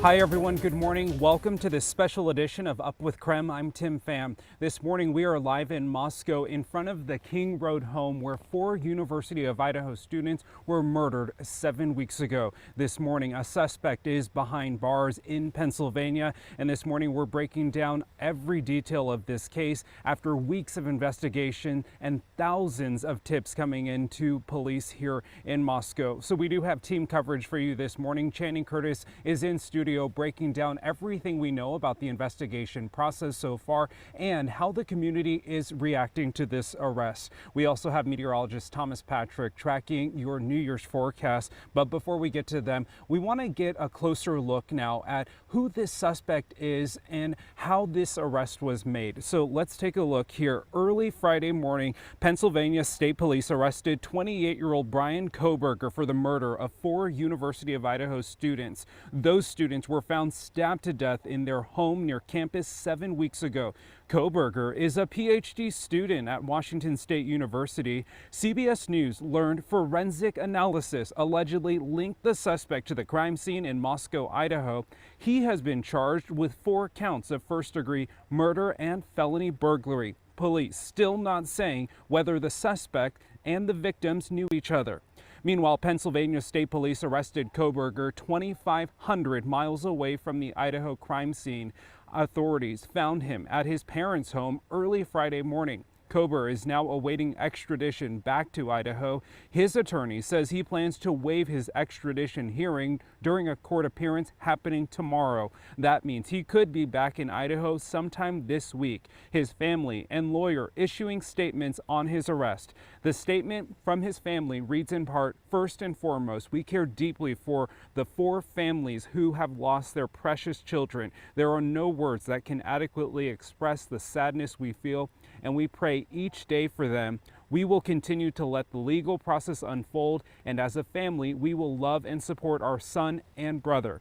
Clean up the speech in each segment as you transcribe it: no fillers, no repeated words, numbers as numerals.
Hi everyone, good morning. Welcome to this special edition of Up with KREM. I'm Tim Pham. This morning we are live in Moscow in front of the King Road home where 4 University of Idaho students were murdered 7 weeks ago. This morning a suspect is behind bars in Pennsylvania, and this morning we're breaking down every detail of this case after weeks of investigation and thousands of tips coming into police here in Moscow. So we do have team coverage for you this morning. Channing Curtis is in studio breaking down everything we know about the investigation process so far and how the community is reacting to this arrest. We also have meteorologist Thomas Patrick tracking your New Year's forecast. But before we get to them, we want to get a closer look now at who this suspect is and how this arrest was made. So let's take a look here. Early Friday morning, Pennsylvania State Police arrested 28-year-old Bryan Kohberger for the murder of 4 University of Idaho students. Those students were found stabbed to death in their home near campus 7 weeks ago. Kohberger is a PhD student at Washington State University. CBS News learned forensic analysis allegedly linked the suspect to the crime scene in Moscow, Idaho. He has been charged with 4 counts of first-degree murder and felony burglary. Police still not saying whether the suspect and the victims knew each other. Meanwhile, Pennsylvania State Police arrested Kohberger 2,500 miles away from the Idaho crime scene. Authorities found him at his parents' home early Friday morning. Kohberger is now awaiting extradition back to Idaho. His attorney says he plans to waive his extradition hearing during a court appearance happening tomorrow. That means he could be back in Idaho sometime this week. His family and lawyer issuing statements on his arrest. The statement from his family reads in part, "First and foremost, we care deeply for the 4 families who have lost their precious children. There are no words that can adequately express the sadness we feel, and we pray each day for them. We will continue to let the legal process unfold, and as a family, we will love and support our son and brother."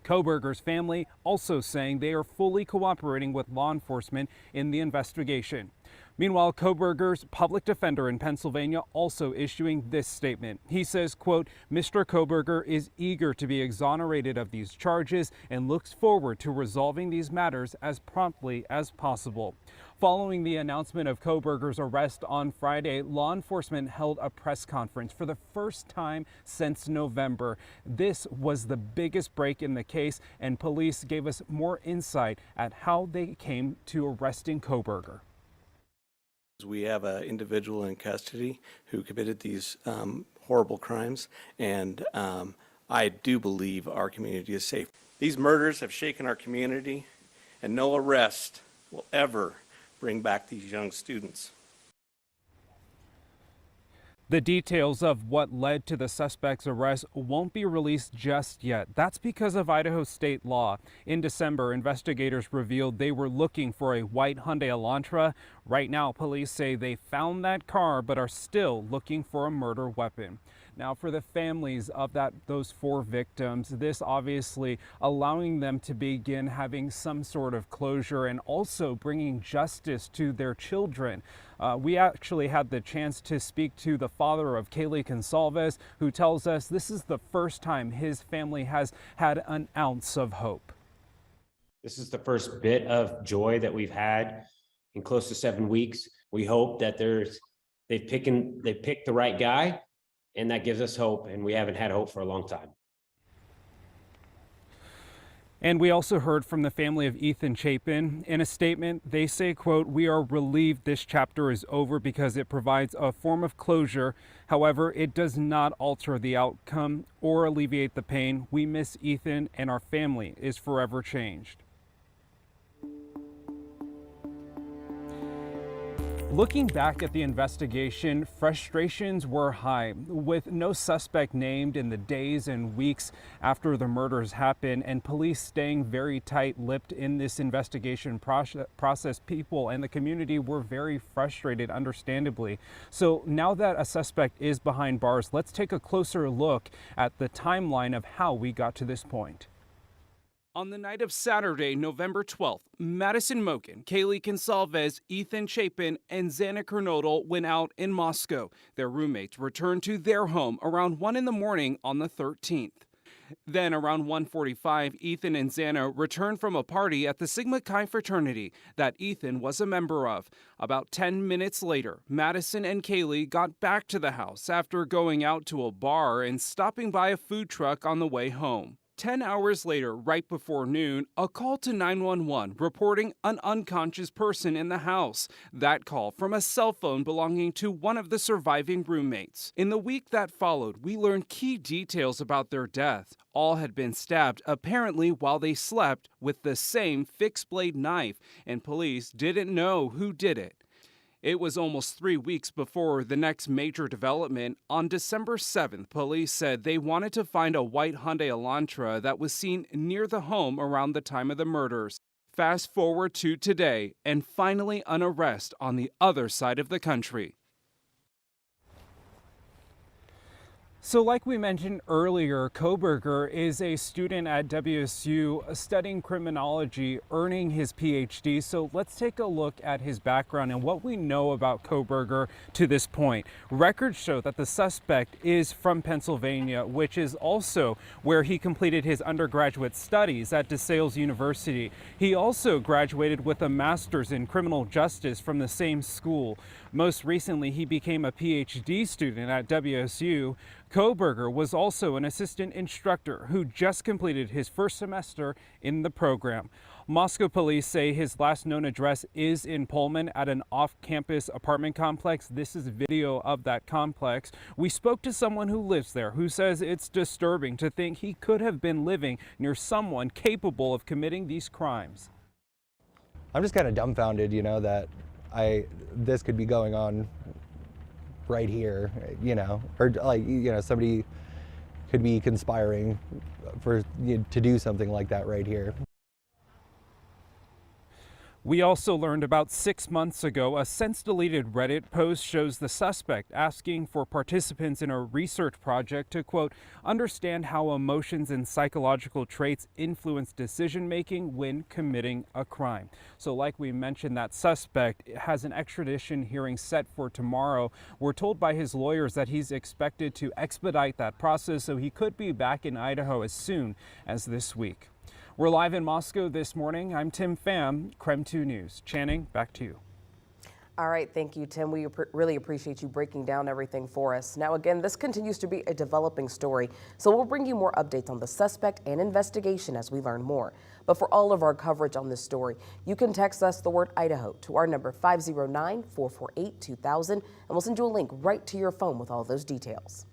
Kohberger's family also saying they are fully cooperating with law enforcement in the investigation. Meanwhile, Kohberger's public defender in Pennsylvania also issuing this statement. He says, quote, "Mr. Kohberger is eager to be exonerated of these charges and looks forward to resolving these matters as promptly as possible." Following the announcement of Kohberger's arrest on Friday, law enforcement held a press conference for the first time since November. This was the biggest break in the case, and police gave us more insight at how they came to arresting Kohberger. We have an individual in custody who committed these horrible crimes, and I do believe our community is safe. These murders have shaken our community, and no arrest will ever bring back these young students. The details of what led to the suspect's arrest won't be released just yet. That's because of Idaho state law. In December, investigators revealed they were looking for a white Hyundai Elantra. Right now, police say they found that car but are still looking for a murder weapon. Now, for the families of those 4 victims, this obviously allowing them to begin having some sort of closure and also bringing justice to their children. We actually had the chance to speak to the father of Kaylee Consalves, who tells us this is the first time his family has had an ounce of hope. This is the first bit of joy that we've had in close to 7 weeks. We hope that they picked the right guy, and that gives us hope, and we haven't had hope for a long time. And we also heard from the family of Ethan Chapin. In a statement, they say, quote, "We are relieved this chapter is over because it provides a form of closure. However, it does not alter the outcome or alleviate the pain. We miss Ethan, and our family is forever changed." Looking back at the investigation, frustrations were high, with no suspect named in the days and weeks after the murders happened, and police staying very tight-lipped in this investigation process. People and the community were very frustrated, understandably. So now that a suspect is behind bars, let's take a closer look at the timeline of how we got to this point. On the night of Saturday, November 12th, Madison Moken, Kaylee Consalves, Ethan Chapin, and Xana Kernodle went out in Moscow. Their roommates returned to their home around 1 in the morning on the 13th. Then around 1:45, Ethan and Xana returned from a party at the Sigma Chi fraternity that Ethan was a member of. About 10 minutes later, Madison and Kaylee got back to the house after going out to a bar and stopping by a food truck on the way home. 10 hours later, right before noon, a call to 911 reporting an unconscious person in the house. That call from a cell phone belonging to one of the surviving roommates. In the week that followed, we learned key details about their death. All had been stabbed, apparently while they slept, with the same fixed blade knife, and police didn't know who did it. It was almost 3 weeks before the next major development. On December 7th, police said they wanted to find a white Hyundai Elantra that was seen near the home around the time of the murders. Fast forward to today, and finally an arrest on the other side of the country. So like we mentioned earlier, Kohberger is a student at WSU studying criminology, earning his PhD. So let's take a look at his background and what we know about Kohberger to this point. Records show that the suspect is from Pennsylvania, which is also where he completed his undergraduate studies at DeSales University. He also graduated with a master's in criminal justice from the same school. Most recently, he became a PhD student at WSU. Kohberger was also an assistant instructor who just completed his first semester in the program. Moscow police say his last known address is in Pullman at an off-campus apartment complex. This is video of that complex. We spoke to someone who lives there who says it's disturbing to think he could have been living near someone capable of committing these crimes. I'm just kind of dumbfounded, that this could be going on right here, or somebody could be conspiring to do something like that right here. We also learned about 6 months ago, a since-deleted Reddit post shows the suspect asking for participants in a research project to, quote, understand how emotions and psychological traits influence decision-making when committing a crime. So like we mentioned, that suspect has an extradition hearing set for tomorrow. We're told by his lawyers that he's expected to expedite that process, so he could be back in Idaho as soon as this week. We're live in Moscow this morning. I'm Tim Pham, KREM 2 News. Channing, back to you. All right, thank you, Tim. We really appreciate you breaking down everything for us. Now, again, this continues to be a developing story, so we'll bring you more updates on the suspect and investigation as we learn more. But for all of our coverage on this story, you can text us the word Idaho to our number 509-448-2000, and we'll send you a link right to your phone with all those details.